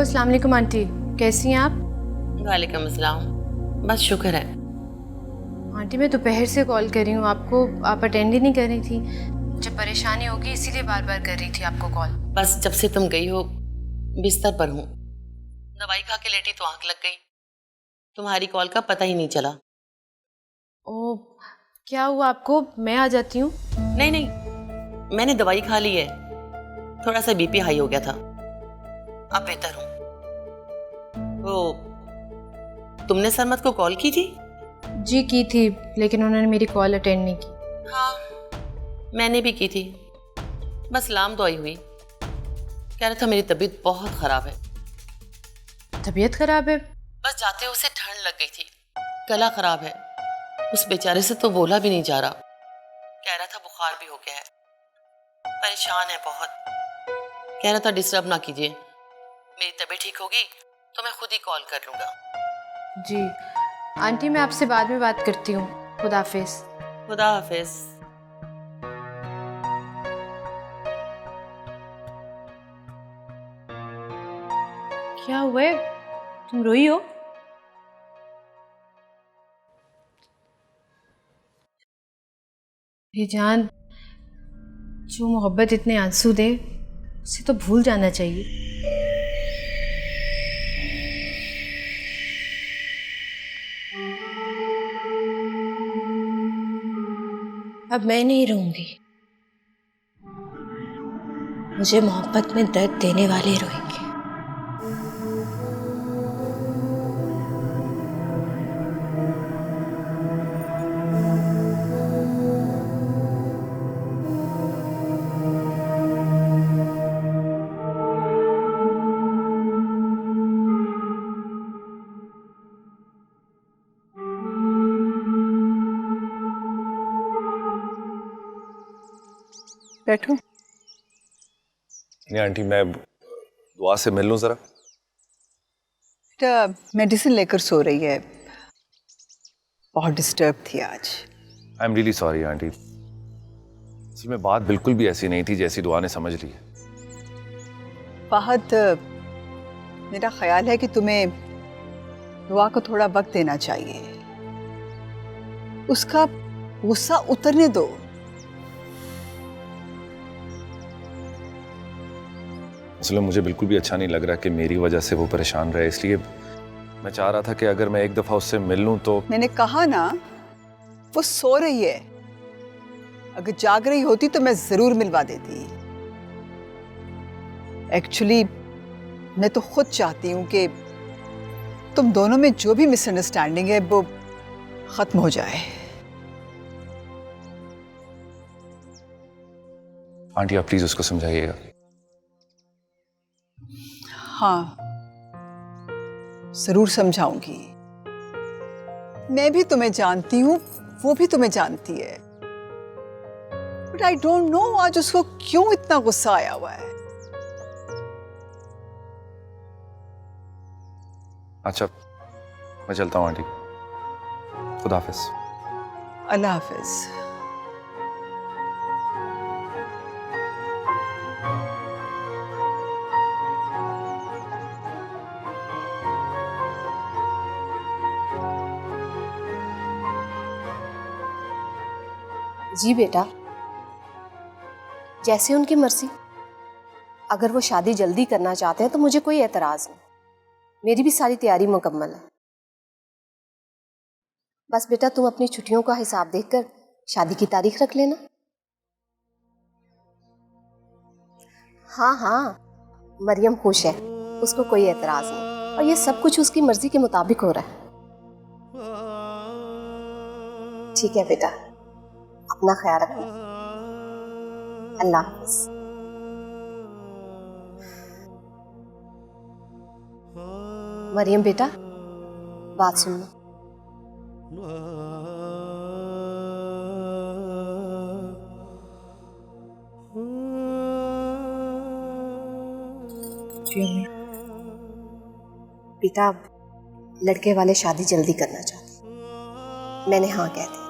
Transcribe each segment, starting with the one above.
अस्सलाम वालेकुम आंटी, कैसी हैं आप? वालेकुम अस्सलाम। बस शुक्र है। आंटी मैं दोपहर से कॉल कर रही हूँ आपको, आप अटेंड ही नहीं कर रही थी। मुझे परेशानी होगी इसीलिए बार बार कर रही थी आपको कॉल। बस जब से तुम गई हो बिस्तर पर हूँ, दवाई खा के लेटी तो आंख लग गई, तुम्हारी कॉल का पता ही नहीं चला। ओ, क्या हुआ आपको? मैं आ जाती हूँ। नहीं नहीं, मैंने दवाई खा ली है, थोड़ा सा बीपी हाई हो गया था, अब बेहतर हूँ। वो तुमने सरमत को कॉल की थी? जी की थी, लेकिन उन्होंने मेरी कॉल अटेंड नहीं की। हाँ, मैंने भी की थी, बस लाम दुआई हुई। कह रहा था मेरी तबीयत बहुत खराब है। तबीयत खराब है? बस जाते उसे ठंड लग गई थी, गला खराब है, उस बेचारे से तो बोला भी नहीं जा रहा। कह रहा था बुखार भी हो गया है, परेशान है बहुत। कह रहा था डिस्टर्ब ना कीजिए, मेरी तबीयत ठीक होगी तो मैं खुद ही कॉल कर लूँगा। जी आंटी, मैं आपसे बाद में बात करती हूँ। खुदा हाफिज। खुदा हाफिज। क्या हुआ है? तुम रोई हो? ये जान, जो मोहब्बत इतने आंसू दे उसे तो भूल जाना चाहिए। अब मैं नहीं रहूंगी, मुझे मोहब्बत में दर्द देने वाले रोएंगे। बैठो। नहीं आंटी, मैं दुआ से मिल लूं जरा। बेटा मेडिसिन लेकर सो रही है, बहुत डिस्टर्ब थी आज। I am really sorry aunty, असल में बात बिल्कुल भी ऐसी नहीं थी जैसी दुआ ने समझ ली है। फहद, मेरा ख्याल है कि तुम्हें दुआ को थोड़ा वक्त देना चाहिए, उसका गुस्सा उतरने दो। असल में मुझे बिल्कुल भी अच्छा नहीं लग रहा कि मेरी वजह से वो परेशान रहे, इसलिए मैं चाह रहा था कि अगर मैं एक दफा उससे मिल लूं तो। मैंने कहा ना, वो सो रही है, अगर जाग रही होती तो मैं जरूर मिलवा देती। एक्चुअली मैं तो खुद चाहती हूं कि तुम दोनों में जो भी मिसअंडरस्टैंडिंग है वो खत्म हो जाए। आंटी आप प्लीज उसको समझाइएगा। हाँ, जरूर समझाऊंगी। मैं भी तुम्हें जानती हूं, वो भी तुम्हें जानती है, बट आई डोंट नो आज उसको क्यों इतना गुस्सा आया हुआ है। अच्छा मैं चलता हूँ आंटी, खुदा हाफिज। अल्लाह हाफिज। जी बेटा, जैसे उनकी मर्जी। अगर वो शादी जल्दी करना चाहते हैं तो मुझे कोई एतराज नहीं, मेरी भी सारी तैयारी मुकम्मल है। बस बेटा तुम अपनी छुट्टियों का हिसाब देखकर शादी की तारीख रख लेना। हाँ हाँ, मरियम खुश है, उसको कोई एतराज नहीं, और ये सब कुछ उसकी मर्जी के मुताबिक हो रहा है। ठीक है बेटा, अपना ख्याल रखना। अल्लाह हाफ़िज़। मरियम बेटा, बात सुनना। बेटा, लड़के वाले शादी जल्दी करना चाहते, मैंने हाँ कह दी।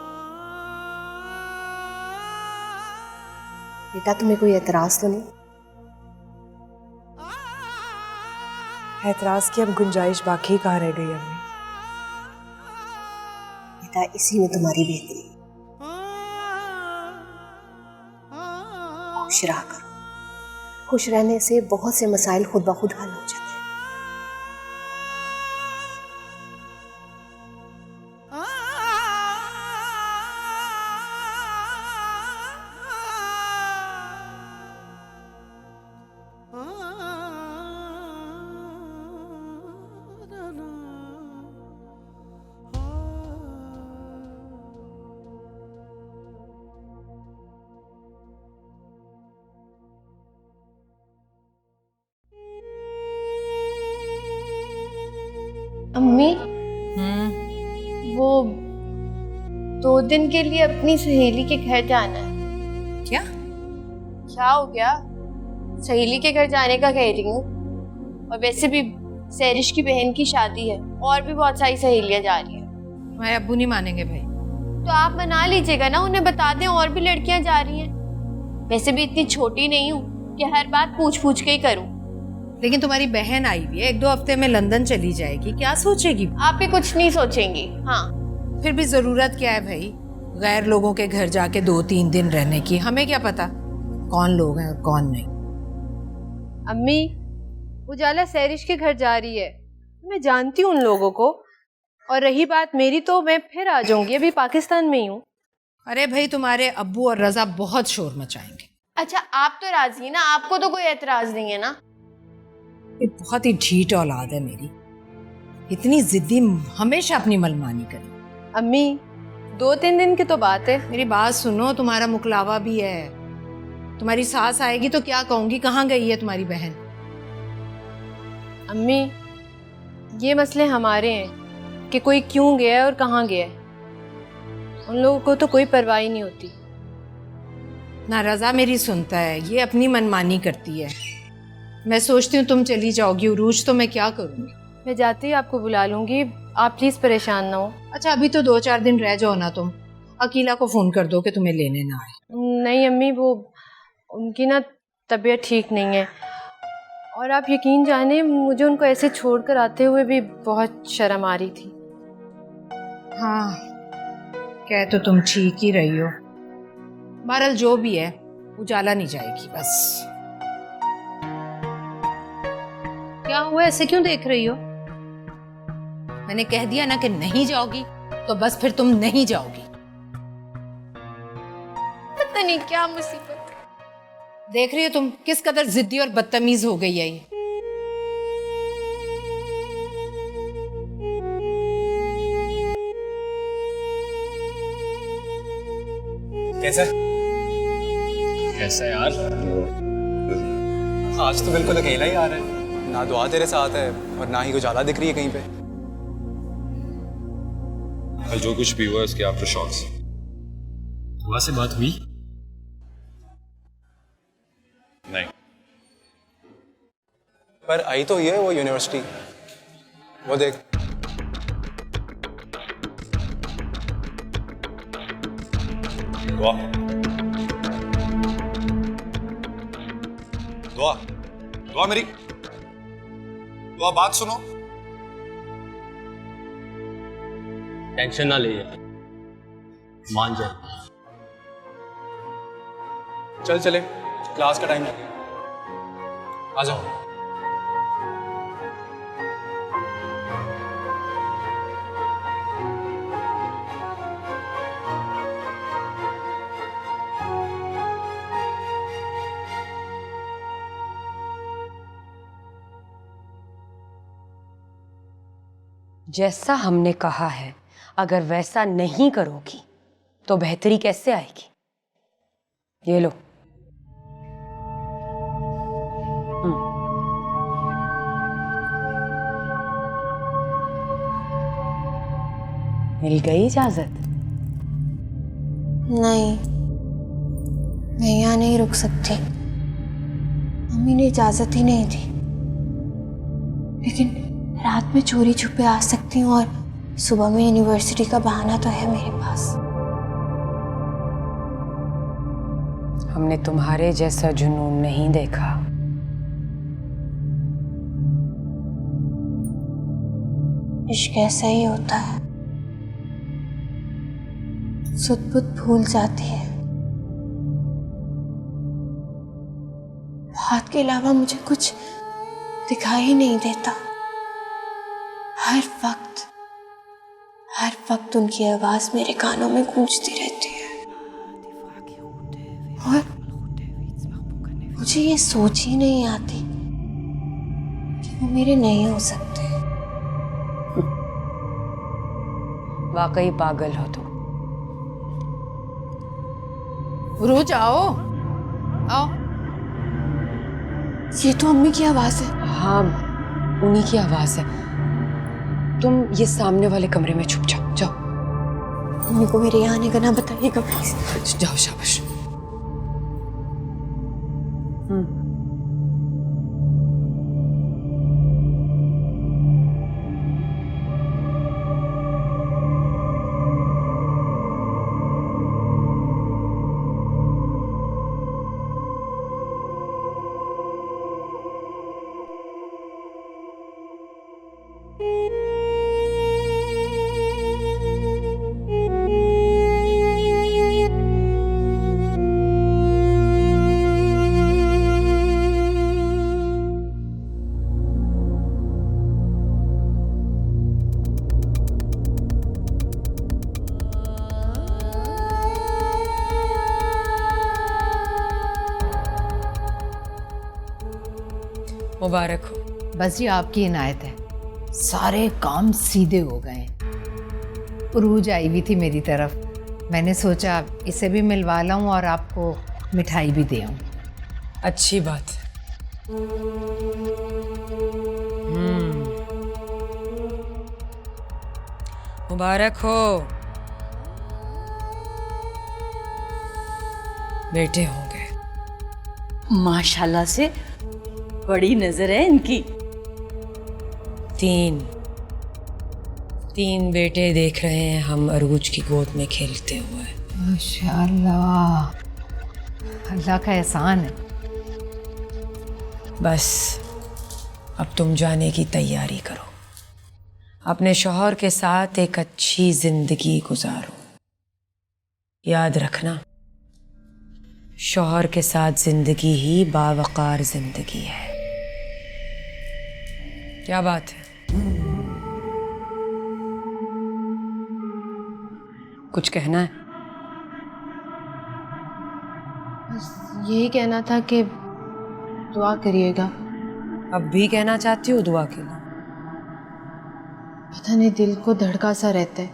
बेटा तुम्हें कोई एतराज तो नहीं? एतराज की अब गुंजाइश बाकी कहाँ रह गई अम्मी? बेटा इसी में तुम्हारी बेहतरी। खुश रहा करो। खुश रहने से बहुत से मसाइल खुद ब खुद हल हो जाते हैं। अम्मी वो 2 दिन के लिए अपनी सहेली के घर जाना है। क्या हो गया? सहेली के घर जाने का कह रही हूँ। और वैसे भी सैरिश की बहन की शादी है और भी बहुत सारी सहेलियां जा रही हैं। हमारे अब्बू नहीं मानेंगे भाई। तो आप मना लीजिएगा ना, उन्हें बता दें और भी लड़कियां जा रही हैं। वैसे भी इतनी छोटी नहीं हूँ कि हर बात पूछ पूछ के ही करूँ। लेकिन तुम्हारी बहन आई हुई है, 1-2 हफ्ते में लंदन चली जाएगी, क्या सोचेगी? आप भी कुछ नहीं सोचेंगी। हाँ फिर भी जरूरत क्या है भाई गैर लोगों के घर जाके 2-3 दिन रहने की? हमें क्या पता कौन लोग हैं और कौन नहीं। अम्मी उजाला सैरिश के घर जा रही है, मैं जानती हूँ उन लोगों को। और रही बात मेरी, तो मैं फिर आ जाऊंगी, अभी पाकिस्तान में ही हूँ। अरे भाई तुम्हारे अब्बू और रजा बहुत शोर मचाएंगे। अच्छा आप तो राजी ना, आपको तो कोई एतराज नहीं है ना? ये बहुत ही ढीठ औलाद है मेरी, इतनी जिद्दी, हमेशा अपनी मनमानी करी। अम्मी 2-3 दिन की तो बात है। मेरी बात सुनो, तुम्हारा मुकलावा भी है। तुम्हारी सास आएगी तो क्या कहूंगी, कहाँ गई है तुम्हारी बहन? अम्मी ये मसले हमारे हैं कि कोई क्यों गया है और कहाँ गया है, उन लोगों को तो कोई परवाह ही नहीं होती। ना रजा मेरी सुनता है, ये अपनी मनमानी करती है। मैं सोचती हूँ तुम चली जाओगी उरूज, तो मैं क्या करूँगी? मैं जाते ही आपको बुला लूंगी, आप प्लीज परेशान ना हो। अच्छा अभी तो 2-4 दिन रह जाओ ना तुम। अकीला को फोन कर दो कि तुम्हें लेने ना आए। नहीं अम्मी, वो उनकी ना तबीयत ठीक नहीं है। और आप यकीन जाने, मुझे उनको ऐसे छोड़कर आते हुए भी बहुत शर्म आ रही थी। हाँ कह तो तुम ठीक ही रही हो। बहरहाल जो भी है उजाला नहीं जाएगी बस। क्या हुआ, ऐसे क्यों देख रही हो? मैंने कह दिया ना कि नहीं जाओगी, तो बस फिर तुम नहीं जाओगी। पता नहीं क्या मुसीबत है। देख रही हो तुम किस कदर जिद्दी और बदतमीज हो गई है ये। कैसा कैसा यार? आज तो बिल्कुल अकेला ही आ रहा है, ना दुआ तेरे साथ है और ना ही कुछ आला दिख रही है कहीं पे। कल जो कुछ भी हुआ है उसके आफ्टर शॉक्स। दुआ से बात हुई? नहीं। पर आई तो ये वो यूनिवर्सिटी, वो देख। दुआ दुआ दुआ मेरी दुआ, बात सुनो। टेंशन ना लीजिए, मान जाए। चल चले, क्लास का टाइम हो गया, आ जाओ। जैसा हमने कहा है, अगर वैसा नहीं करोगी तो बेहतरी कैसे आएगी? ये लो। मिल गई इजाजत? नहीं, मैं यहाँ नहीं रुक सकती। मम्मी ने इजाजत ही नहीं दी। लेकिन रात में चोरी छुपे आ सकती हूँ और सुबह में यूनिवर्सिटी का बहाना तो है मेरे पास। हमने तुम्हारे जैसा जुनून नहीं देखा। इश्क ऐसा ही होता है, सुध बुध भूल जाती है। बात के अलावा मुझे कुछ दिखाई ही नहीं देता। हर वक्त उनकी आवाज मेरे कानों में गूंजती रहती है और मुझे ये सोच ही नहीं आती कि वो मेरे नहीं हो सकते। वाकई पागल हो तुम। रोज आओ आओ। ये तो अम्मी की आवाज है। हाँ, उन्हीं की आवाज है। तुम ये सामने वाले कमरे में छुप जाओ। जाओ। अम्मी को मेरे यहाँ आने का ना बताइएगा प्लीज। जाओ, शाबाश। मुबारक हो। बस जी आपकी इनायत है, सारे काम सीधे हो गए। उरूज आई हुई थी मेरी तरफ, मैंने सोचा इसे भी मिलवा लाऊं और आपको मिठाई भी दे आऊं। अच्छी बात है। मुबारक हो। बेटे होंगे। माशाल्लाह से बड़ी नजर है इनकी। तीन बेटे देख रहे हैं हम अरूज की गोद में खेलते हुए। माशाल्लाह, अल्लाह का एहसान है। बस अब तुम जाने की तैयारी करो, अपने शौहर के साथ एक अच्छी जिंदगी गुजारो। याद रखना, शौहर के साथ जिंदगी ही बावकार जिंदगी है। क्या बात है? कुछ कहना है? बस यही कहना था कि दुआ करिएगा। अब भी कहना चाहती हो दुआ के लिए? पता नहीं, दिल को धड़का सा रहता है।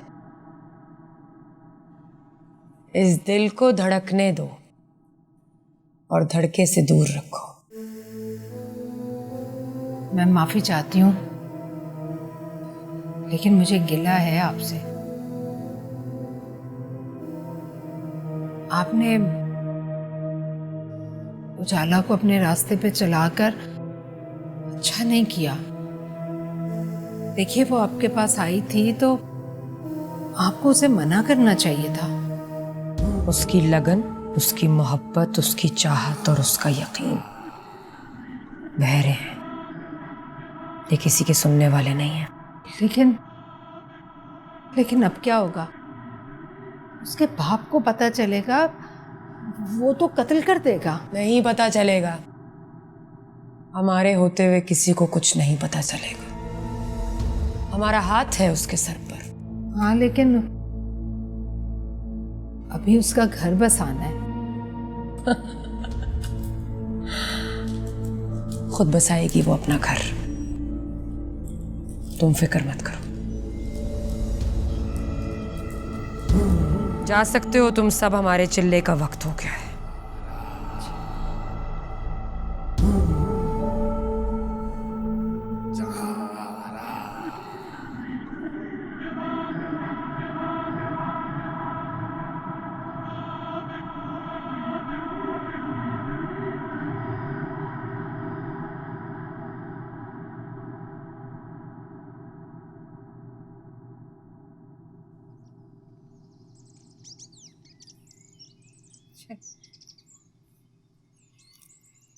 इस दिल को धड़कने दो और धड़के से दूर रखो। मैं माफी चाहती हूँ, लेकिन मुझे गिला है आपसे। आपने उजाला को अपने रास्ते पे चलाकर अच्छा नहीं किया। देखिए, वो आपके पास आई थी तो आपको उसे मना करना चाहिए था। उसकी लगन, उसकी मोहब्बत, उसकी चाहत और उसका यकीन बहरे हैं, ये किसी के सुनने वाले नहीं हैं। लेकिन अब क्या होगा? उसके बाप को पता चलेगा, वो तो कत्ल कर देगा। नहीं पता चलेगा। हमारे होते हुए किसी को कुछ नहीं पता चलेगा। हमारा हाथ है उसके सर पर। हाँ, लेकिन अभी उसका घर बसाना है। खुद बसाएगी वो अपना घर, तुम फिक्र मत करो। जा सकते हो तुम सब, हमारे चिल्ले का वक्त हो गया है।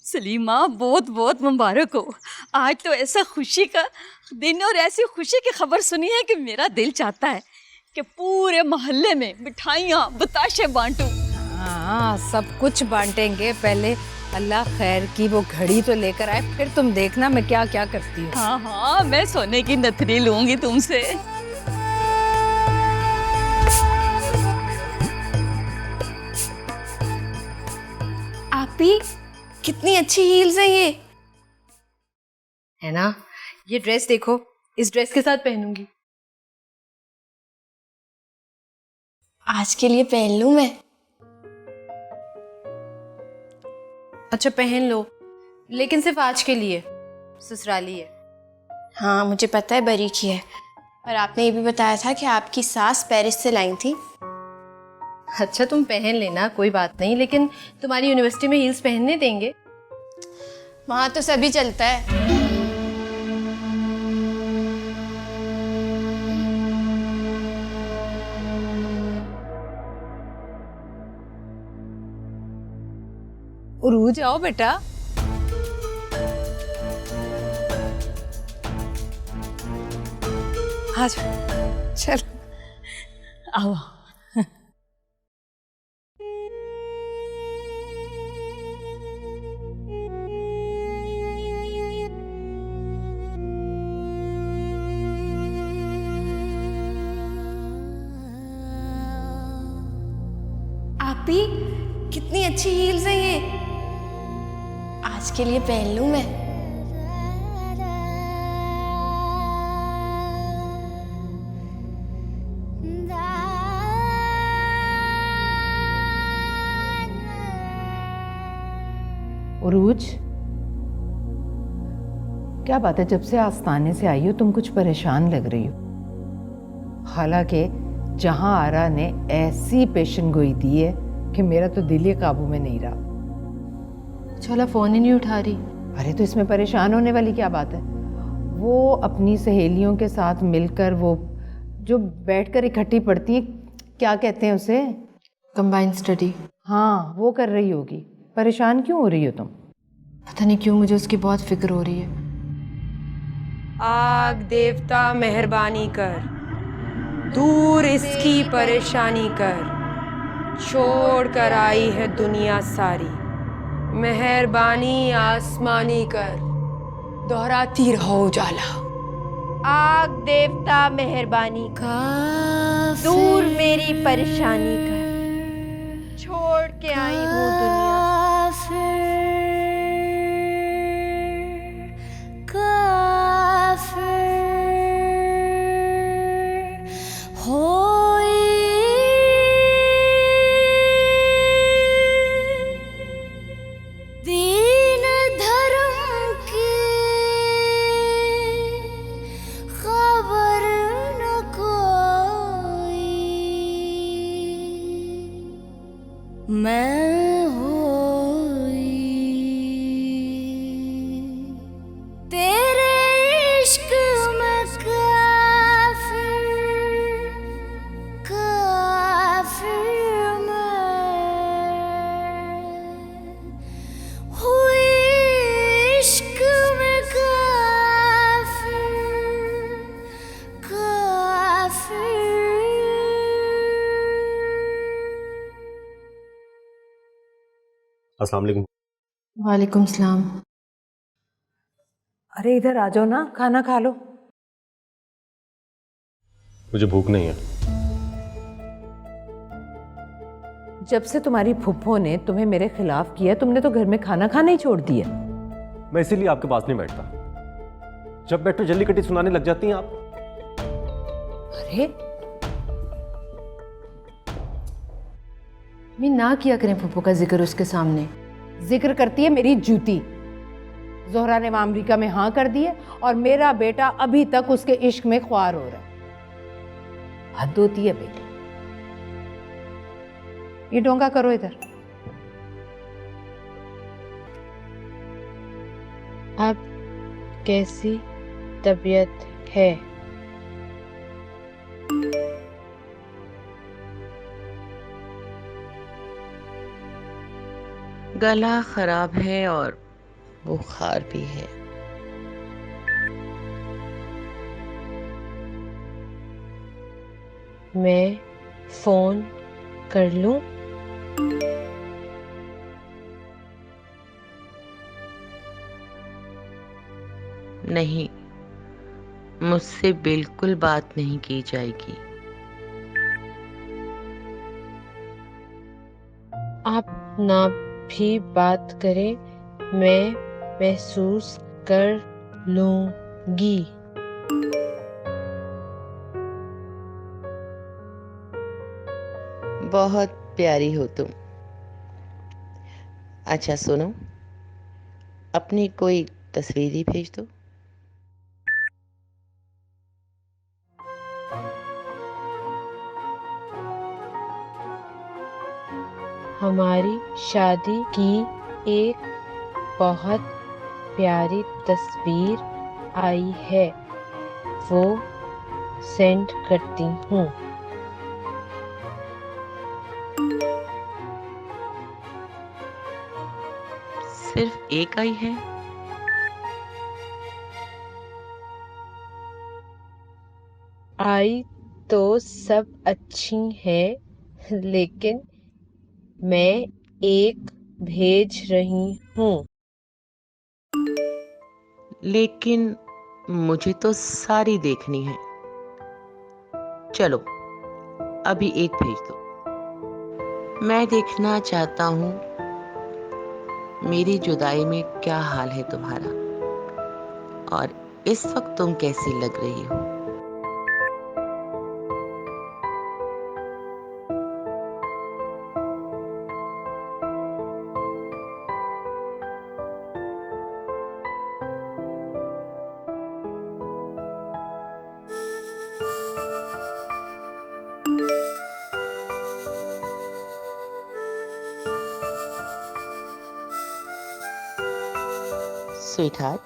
सलीमा, बहुत बहुत मुबारक हो। आज तो ऐसा खुशी का दिन और ऐसी खुशी की खबर सुनी है कि मेरा दिल चाहता है कि पूरे मोहल्ले में मिठाइयाँ बताशे बांटूं। हाँ, सब कुछ बांटेंगे। पहले अल्लाह खैर की वो घड़ी तो लेकर आए, फिर तुम देखना मैं क्या क्या करती हूँ। हाँ हाँ, मैं सोने की नथनी लूंगी तुमसे। आपी कितनी अच्छी हील्स है ये, है ना? ये ड्रेस देखो, इस ड्रेस के साथ पहनूंगी। आज के लिए पहन लूं मैं? अच्छा पहन लो, लेकिन सिर्फ आज के लिए, ससुराली है। हाँ मुझे पता है बरी की है, पर आपने ये भी बताया था कि आपकी सास पेरिस से लाई थी। अच्छा तुम पहन लेना, कोई बात नहीं, लेकिन तुम्हारी यूनिवर्सिटी में हील्स पहनने देंगे? वहाँ तो सभी चलता है। उरूज आओ बेटा। आ जाओ, चल आओ। आपी कितनी अच्छी हील्स है ये, आज के लिए पहन लूं मैं? उरूज, क्या बात है, जब से आस्थाने से आई हो तुम कुछ परेशान लग रही हो। हालांकि जहां आरा ने ऐसी पेशन गोई दी है कि मेरा तो दिल ही काबू में नहीं रहा। चला फोन ही नहीं उठा रही। अरे तो इसमें परेशान होने वाली क्या बात है? वो अपनी सहेलियों के साथ मिलकर वो जो बैठकर इकट्ठी पढ़ती है, क्या कहते हैं उसे? Combined study. हाँ, वो कर रही होगी। परेशान क्यों हो रही हो तुम? पता नहीं क्यों मुझे उसकी बहुत फिक्र हो रही है। आग देवता मेहरबानी कर, दूर इसकी परेशानी कर, छोड़ कर आई है दुनिया सारी, मेहरबानी आसमानी कर, दोहराती रहो उजाला। आग देवता मेहरबानी कर, दूर मेरी परेशानी कर, छोड़ के आई हूँ दुनिया। मैं होई तेरे इश्क में काफिर, काफिर मैं हुई इश्क में काफिर, काफिर। अस्सलाम वालेकुम। वालेकुम सलाम। अरे इधर आ जाओ ना, खाना खा लो। मुझे भूख नहीं है। जब से तुम्हारी फुफ्फो ने तुम्हें मेरे खिलाफ किया, तुमने तो घर में खाना खाना ही छोड़ दिया। मैं इसीलिए आपके पास नहीं बैठता। जब बैठो जल्दी कटी सुनाने लग जाती हैं आप। अरे मैं ना किया करें फुप्पो का जिक्र उसके सामने। जिक्र करती है मेरी जूती। जोहरा ने अमेरिका में हाँ कर दी है और मेरा बेटा अभी तक उसके इश्क में ख्वार हो रहा है। हद होती है बेटी। ये डोंगा करो इधर। अब कैसी तबीयत है? गला खराब है और बुखार भी है। मैं फोन कर लूं? नहीं, मुझसे बिल्कुल बात नहीं की जाएगी। आप ना भी बात करें, मैं महसूस कर लूंगी। बहुत प्यारी हो तुम। अच्छा सुनो, अपनी कोई तस्वीर ही भेज दो। हमारी शादी की एक बहुत प्यारी तस्वीर आई है, वो सेंड करती हूँ। सिर्फ एक आई है? आई तो सब अच्छी है, लेकिन मैं एक भेज रही हूँ। लेकिन मुझे तो सारी देखनी है। चलो अभी एक भेज दो। मैं देखना चाहता हूँ मेरी जुदाई में क्या हाल है तुम्हारा, और इस वक्त तुम कैसी लग रही हो। स्वीटहार्ट,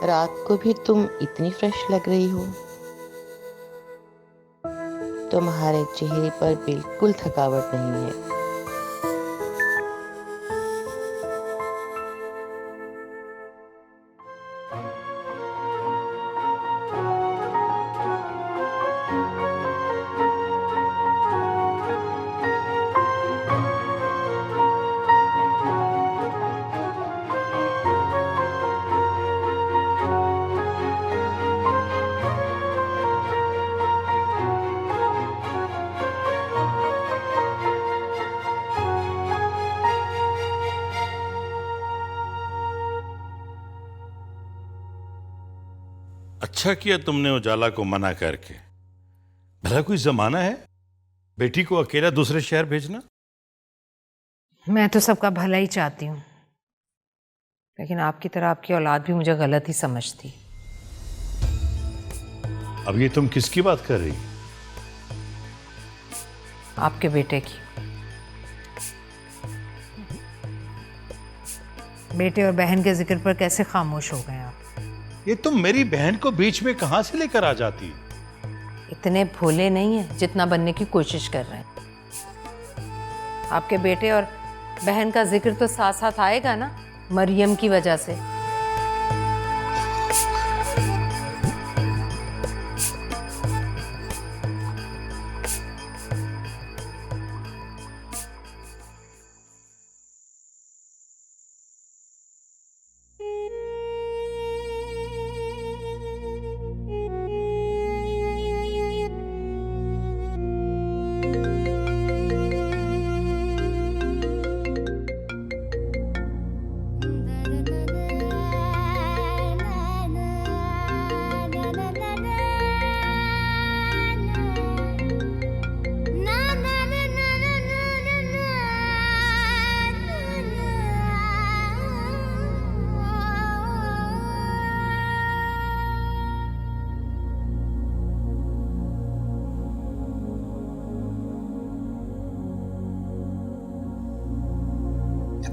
रात को भी तुम इतनी फ्रेश लग रही हो। तुम्हारे चेहरे पर बिल्कुल थकावट नहीं है। अच्छा किया तुमने उजाला को मना करके। भला कोई जमाना है बेटी को अकेला दूसरे शहर भेजना? मैं तो सबका भला ही चाहती हूँ, लेकिन आपकी तरह आपकी औलाद भी मुझे गलत ही समझती। अब ये तुम किसकी बात कर रही? आपके बेटे की। बेटे और बहन के जिक्र पर कैसे खामोश हो गए आप? ये तुम मेरी बहन को बीच में कहां से लेकर आ जाती? इतने भोले नहीं है जितना बनने की कोशिश कर रहे हैं। आपके बेटे और बहन का जिक्र तो साथ साथ आएगा ना, मरियम की वजह से।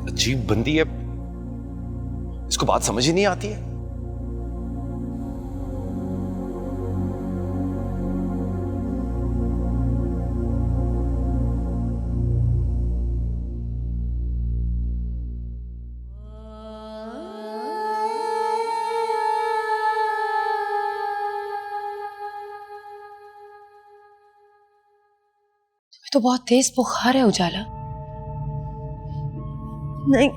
अजीब बंदी है, इसको बात समझ ही नहीं आती है। तो बहुत तेज बुखार है उजाला। नहीं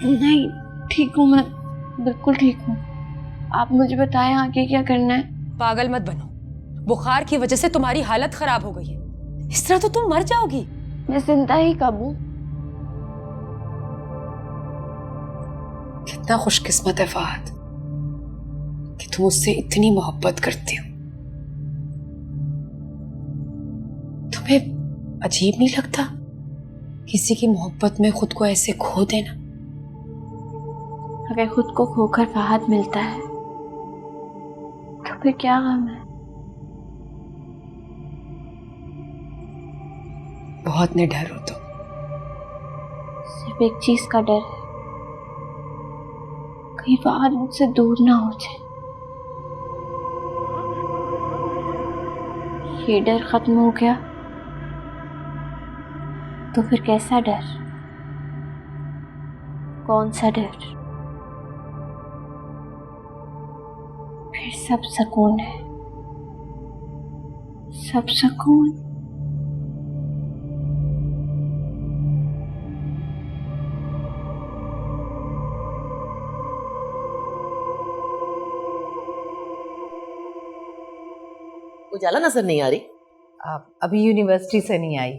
नहीं, ठीक हूँ मैं, बिल्कुल ठीक हूँ। आप मुझे बताएं आगे क्या करना है। पागल मत बनो, बुखार की वजह से तुम्हारी हालत खराब हो गई है। इस तरह तो तुम मर जाओगी। मैं जिंदा ही कब हूँ। कितना खुशकिस्मत है फहद कि तुम उससे इतनी मोहब्बत करती हो। तुम्हें अजीब नहीं लगता किसी की मोहब्बत में खुद को ऐसे खो देना? अगर खुद को खोकर फहद मिलता है तो फिर क्या गम है। बहुत निडर हो तुम। सिर्फ एक चीज का डर है, कहीं फहद मुझसे दूर ना हो जाए। ये डर खत्म हो गया तो फिर कैसा डर, कौन सा डर? फिर सब सुकून है, सब सुकून। उजाला नजर नहीं आ रही? अभी यूनिवर्सिटी से नहीं आई,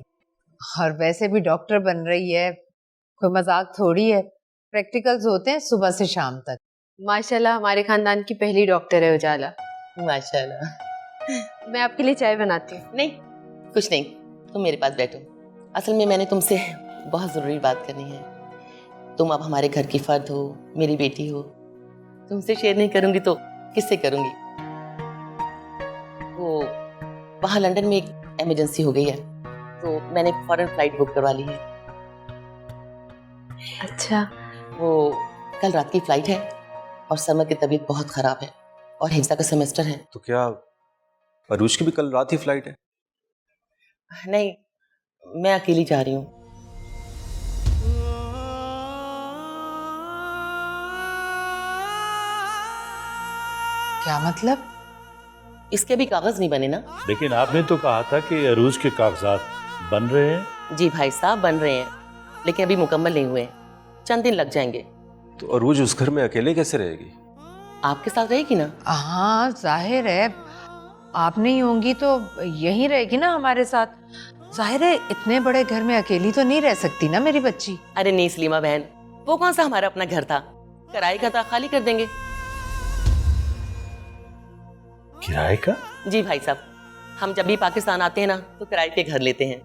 और वैसे भी डॉक्टर बन रही है, कोई मजाक थोड़ी है। प्रैक्टिकल्स होते हैं सुबह से शाम तक। माशाल्लाह हमारे खानदान की पहली डॉक्टर है उजाला। माशाल्लाह। मैं आपके लिए चाय बनाती हूँ। नहीं, कुछ नहीं, तुम मेरे पास बैठो। असल में मैंने तुमसे बहुत ज़रूरी बात करनी है। तुम अब हमारे घर की फर्द हो, मेरी बेटी हो। तुमसे शेयर नहीं करूँगी तो किससे करूँगी? वो वहाँ लंदन में एक इमरजेंसी हो गई है, तो मैंने फॉरेन फ्लाइट बुक करवा ली है। अच्छा। वो कल रात की फ्लाइट है और समर की तबीयत बहुत ख़राब है और हिफ्ज़ा का सेमेस्टर है। तो क्या अरूज की भी कल रात ही फ्लाइट है? नहीं, मैं अकेली जा रही हूँ। क्या मतलब? इसके भी कागज नहीं बने ना? लेकिन आपने तो कहा था कि अरूज के कागजात बन रहे हैं। जी भाई साहब, बन रहे हैं, लेकिन अभी मुकम्मल नहीं हुए, चंद दिन लग जाएंगे। तो अरूज उस घर में अकेले कैसे रहेगी? आपके साथ रहेगी ना? हाँ जाहिर है, आप नहीं होंगी तो यहीं रहेगी ना हमारे साथ। जाहिर है इतने बड़े घर में अकेली तो नहीं रह सकती ना मेरी बच्ची। अरे नहीं सलीमा बहन, वो कौन सा हमारा अपना घर था, किराए का था, खाली कर देंगे। किराए का? जी भाई साहब, हम जब भी पाकिस्तान आते हैं ना तो किराए के घर लेते हैं।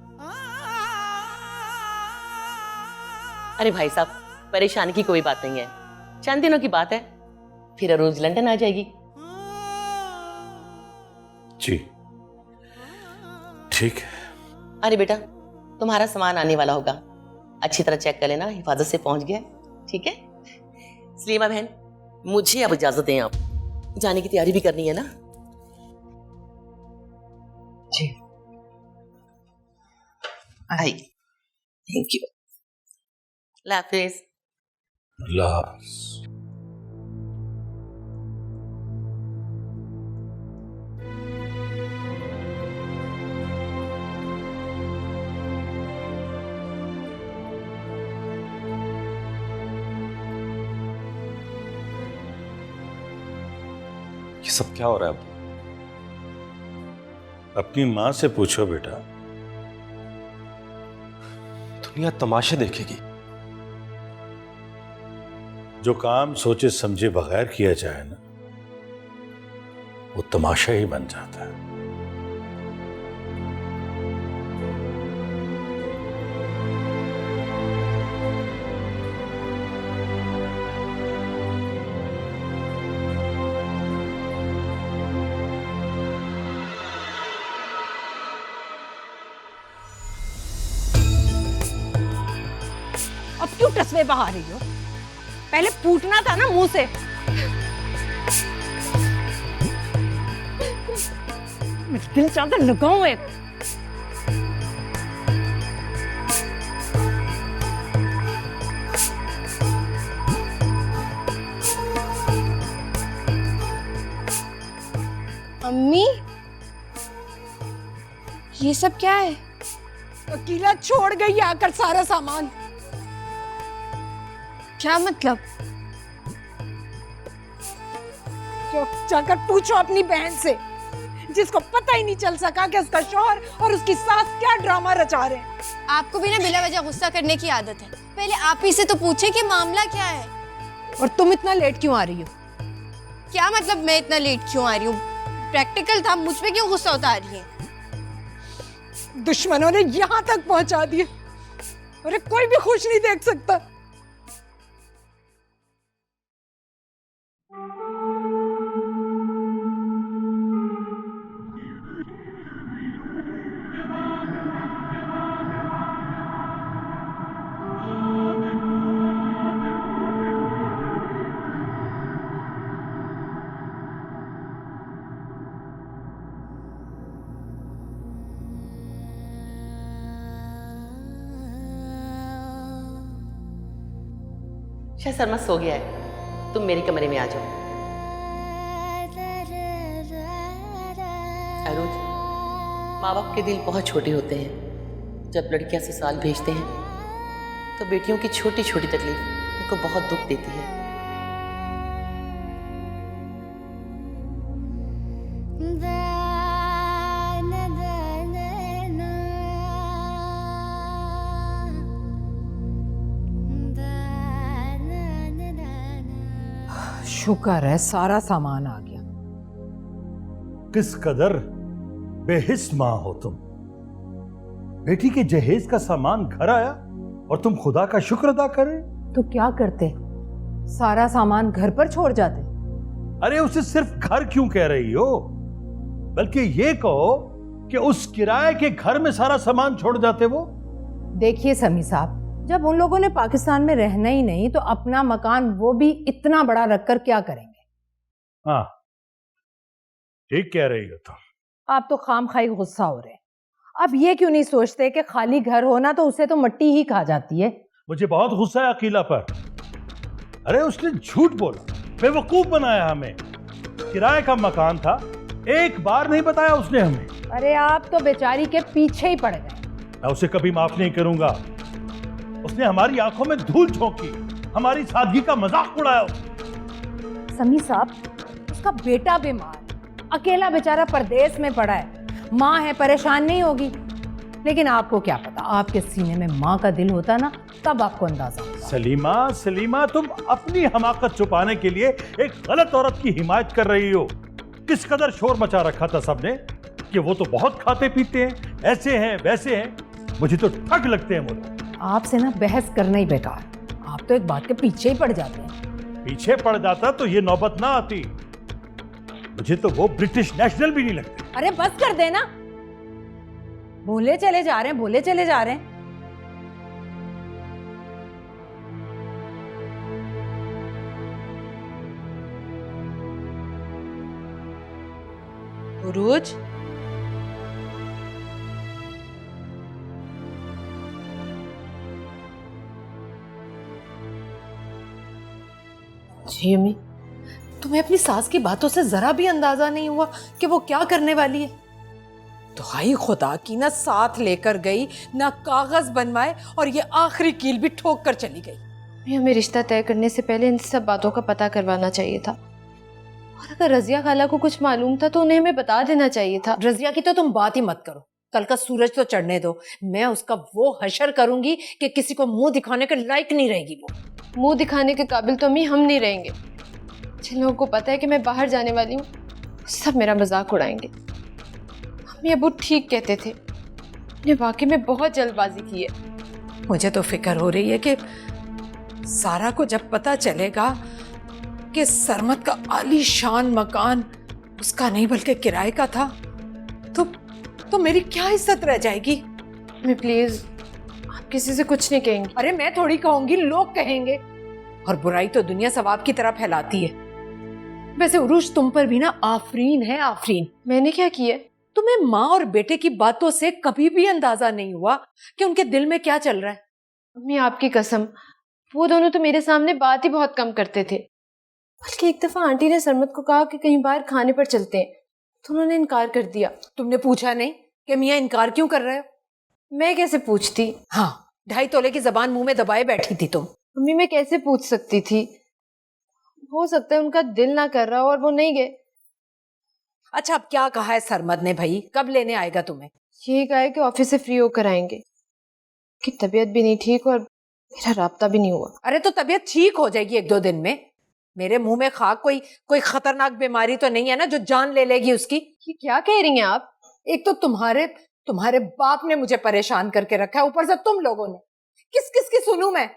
अरे भाई साहब, परेशानी की कोई बात नहीं है, चंद दिनों की बात है, फिर अरूज लंदन आ जाएगी। जी ठीक है। अरे बेटा, तुम्हारा सामान आने वाला होगा, अच्छी तरह चेक कर लेना, हिफाजत से पहुंच गया, ठीक है? सलीमा बहन, मुझे अब इजाजत दें, आप जाने की तैयारी भी करनी है ना? जी। आई, थैंक यू। अल्लाह हाफिज। अल्लाह हाफिज। ये सब क्या हो रहा है? अपनी माँ से पूछो बेटा। दुनिया तमाशे देखेगी। जो काम सोचे समझे बगैर किया जाए ना, वो तमाशा ही बन जाता है। अब क्यों टसवे बहा रही हो? पहले फूटना था ना मुंह से। दिल चाहता लगाऊं एक। अम्मी, ये सब क्या है? अकीला छोड़ गई आकर सारा सामान। क्या मतलब? जाकर पूछो अपनी बहन से, जिसको पता ही नहीं चल सका कि उसका शौहर और उसकी सास क्या ड्रामा रचा रहे हैं। आपको भी ना बिला वजह गुस्सा करने की आदत है। पहले आप ही से तो पूछे कि मामला क्या है। और तुम इतना लेट क्यों आ रही हो? क्या मतलब मैं इतना लेट क्यों आ रही हूँ? प्रैक्टिकल था, मुझ पे क्यों गुस्सा उतार रही है? दुश्मनों ने यहाँ तक पहुंचा दिया। अरे कोई भी खुश नहीं देख सकता। शायद शर्मा सो गया है, तुम मेरे कमरे में आ जाओ। अरुज, माँ बाप के दिल बहुत छोटे होते हैं। जब लड़कियां ससुराल भेजते हैं तो बेटियों की छोटी छोटी तकलीफ उनको बहुत दुख देती है। शुक्र है सारा सामान आ गया। किस कदर बेहिस मां हो तुम। बेटी के जहेज का सामान घर आया और तुम खुदा का शुक्र अदा करे। तो क्या करते? सारा सामान घर पर छोड़ जाते? अरे उसे सिर्फ घर क्यों कह रही हो, बल्कि ये कहो कि उस किराए के घर में सारा सामान छोड़ जाते वो। देखिए समी साहब, जब उन लोगों ने पाकिस्तान में रहना ही नहीं तो अपना मकान वो भी इतना बड़ा रखकर क्या करेंगे? हाँ ठीक कह रही हो तुम। आप तो खामखाई गुस्सा हो रहे हैं। अब ये क्यों नहीं सोचते कि खाली घर होना तो उसे तो मिट्टी ही खा जाती है। मुझे बहुत गुस्सा है अकीला पर। अरे उसने झूठ बोला, बेवकूफ बनाया हमें। किराए का मकान था, एक बार नहीं बताया उसने हमें। अरे आप तो बेचारी के पीछे ही पड़ गए। मैं उसे कभी माफ नहीं करूंगा। उसने हमारी आंखों में धूल झोंकी, हमारी सादगी का मजाक उड़ाया। समी साहब, उसका बेटा बीमार, अकेला बेचारा परदेश में पड़ा है, माँ है, परेशान नहीं होगी। लेकिन आपको क्या पता, आपके सीने में माँ का दिल होता ना, तब आपको अंदाजा होगा। सलीमा तुम अपनी हमाकत छुपाने के लिए एक गलत औरत की हिमायत कर रही हो। किस कदर शोर मचा रखा था सबने कि वो तो बहुत खाते पीते हैं, ऐसे हैं वैसे हैं। मुझे तो ठग लगते हैं वो लोग। आपसे ना बहस करना ही बेकार। आप तो एक बात के पीछे ही पड़ जाते हैं। पीछे पड़ जाता तो ये नौबत ना आती। मुझे तो वो ब्रिटिश नेशनल भी नहीं लगते। अरे बस कर देना, बोले चले जा रहे हैं, बोले चले जा रहे हैं। उरूज, जी अम्मी, तुम्हें अपनी सास की बातों से जरा भी अंदाजा नहीं हुआ कि वो क्या करने वाली है? दुहाई खुदा की, ना साथ लेकर गई, ना कागज बनवाए, और ये आखिरी कील भी ठोक कर चली गई। हमें रिश्ता तय करने से पहले इन सब बातों का पता करवाना चाहिए था। और अगर रजिया खाला को कुछ मालूम था तो उन्हें हमें बता देना चाहिए था। रजिया की तो तुम बात ही मत करो। कल का सूरज तो चढ़ने दो, मैं उसका वो हशर करूंगी कि किसी को मुंह दिखाने के लायक नहीं रहेगी। वो मुंह दिखाने के काबिल तो अम्मी हम नहीं रहेंगे। जिन लोगों को पता है कि मैं बाहर जाने वाली हूँ, सब मेरा मजाक उड़ाएंगे। अम्मी अबू ठीक कहते थे, ने वाकई में बहुत जल्दबाजी की है। मुझे तो फिक्र हो रही है कि सारा को जब पता चलेगा कि सरमत का आलीशान मकान उसका नहीं बल्कि किराए का था, तो मेरी क्या इज्जत रह जाएगी। मैं प्लीज, आप किसी से कुछ नहीं कहेंगी। अरे मैं थोड़ी कहूंगी, लोग कहेंगे। और बुराई तो दुनिया सवाब की तरह फैलाती है। वैसे उरूज, तुम पर भी ना आफरीन है, आफरीन। मैंने क्या किया? तुम्हें माँ और बेटे की बातों से कभी भी अंदाजा नहीं हुआ कि उनके दिल में क्या चल रहा है। अम्मी आपकी कसम, वो दोनों तो मेरे सामने बात ही बहुत कम करते थे। बल्कि एक दफा आंटी ने सरमत को कहा कि कहीं बाहर खाने पर चलते हैं, तो उन्होंने इनकार कर दिया। तुमने पूछा नहीं कि मियाँ इनकार क्यों कर रहे हो? मैं कैसे पूछती? हाँ, 2.5 तोले की जबान मुंह में दबाए बैठी थी तुम। मम्मी मैं कैसे पूछ सकती थी? हो सकता है उनका दिल ना कर रहा हो और वो नहीं गए। अच्छा, अब क्या कहा है सरमद ने भाई? कब लेने आएगा तुम्हें? यही कहा है कि ऑफिस से फ्री होकर आएंगे, कि तबीयत भी नहीं ठीक और मेरा राब्ता भी नहीं हुआ। अरे तो तबीयत ठीक हो जाएगी 1-2 दिन में। मेरे मुंह में खाक कोई खतरनाक बीमारी तो नहीं है ना जो जान ले लेगी उसकी? ये क्या कह रही हैं आप? एक तो तुम्हारे बाप ने मुझे परेशान करके रखा है, ऊपर से तुम लोगों ने। किस किस की सुनूं मैं?